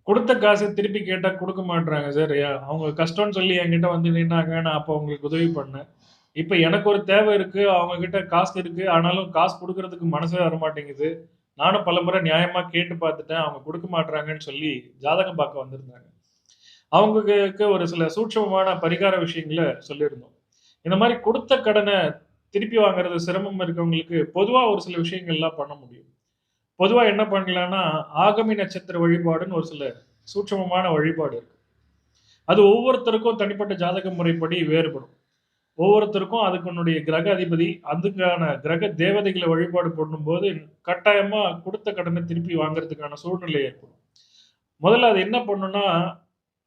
குடுத்த காச திருப்பி கேட்டா குடுக்க மாட்றாங்க சார். அவங்க கஷ்டம்னு சொல்லி என்கிட்ட வந்து நின்னாங்க. நான் அப்ப அவங்களுக்கு உதவி பண்ணேன். இப்ப எனக்கு ஒரு தேவை இருக்கு. அவங்க கிட்ட காசு இருக்கு. ஆனாலும் காசு குடுக்குறதுக்கு மனசே வரமாட்டேங்குது. நானும் பலமுறை நியாயமா கேட்டு பார்த்துட்டேன். அவங்க குடுக்க மாட்றாங்கன்னு சொல்லி ஜாதகம் பார்க்க வந்திருந்தாங்க. அவங்களுக்கு ஒரு சில சூட்சமமான பரிகார விஷயங்கள சொல்லியிருந்தோம். இந்த மாரி குடுத்த கடன திருப்பி வாங்குறது சிரமம் இருக்கவங்களுக்கு பொதுவா ஒரு சில விஷயங்கள்லாம் பண்ண முடியும். பொதுவா என்ன பண்ணலான்னா, ஆகமி நட்சத்திர வழிபாடுன்னு ஒரு சில சூட்சமமான வழிபாடு இருக்கு. அது ஒவ்வொருத்தருக்கும் தனிப்பட்ட ஜாதக முறைப்படி வேறுபடும். ஒவ்வொருத்தருக்கும் அதுக்குன்னுடைய கிரக அதிபதி, அதுக்கான கிரக தேவதைகள வழிபாடு பண்ணும்போது, கட்டாயமா குடுத்த கடன திருப்பி வாங்குறதுக்கான சூழ்நிலை ஏற்படும். முதல்ல அது என்ன பண்ணும்னா,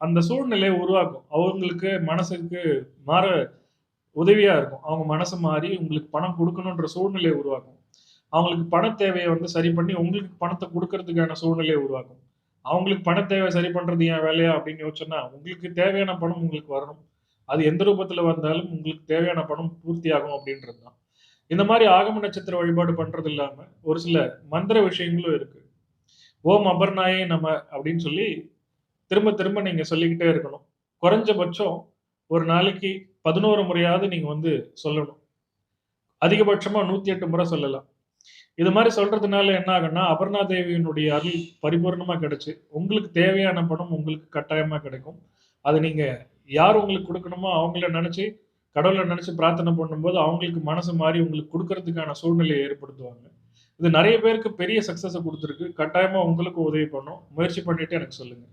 அந்த சூழ்நிலைய உருவாக்கும். அவங்களுக்கு மனசுக்கு மாற உதவியா இருக்கும். அவங்க மனசு மாறி உங்களுக்கு பணம் குடுக்கணுன்ற சூழ்நிலைய உருவாக்கும். அவங்களுக்கு பண தேவைய வந்து சரி பண்ணி, உங்களுக்கு பணத்த குடுக்கறதுக்கான சூழ்நிலைய உருவாக்கும். அவங்களுக்கு பண தேவை சரி பண்றது என் வேலையா அப்படின்னு யோசிச்சோம்னா, உங்களுக்கு தேவையான பணம் உங்களுக்கு வரணும். அது எந்த ரூபத்துல வந்தாலும் உங்களுக்கு தேவையான பணம் பூர்த்தியாகும் அப்படின்றது தான். இந்த மாரி ஆகம நட்சத்திர வழிபாடு பண்றது இல்லாம, ஒரு சில மந்திர விஷயங்களும் இருக்கு. ஓம் அபர்ணாயே நம அப்படின்னு சொல்லி திரும்ப திரும்ப நீங்க சொல்லிக்கிட்டே இருக்கணும். குறைஞ்சபட்சம் ஒரு நாளைக்கு 11 முறையாவது நீங்க வந்து சொல்லணும். அதிகபட்சமா 108 முறை சொல்லலாம். இது மாரி சொல்றதுனால என்ன ஆகும்னா, அபர்ணா தேவியினுடைய அருள் பரிபூரணமா கிடைச்சு, உங்களுக்கு தேவையான பணம் உங்களுக்கு கட்டாயமா கிடைக்கும். அத நீங்க யார் உங்களுக்கு குடுக்கணுமோ அவங்கள நெனச்சு, கடவுள நெனச்சு பிரார்த்தனை பண்ணும்போது, அவங்களுக்கு மனசு மாறி உங்களுக்கு குடுக்கறதுக்கான சூழ்நிலைய ஏற்படுத்துவாங்க. இது நெறைய பேருக்கு பெரிய சக்சஸ குடுத்திருக்கு. கட்டாயமா உங்களுக்கும் உதவி பண்ணும். முயற்சி பண்ணிட்டு எனக்கு சொல்லுங்க.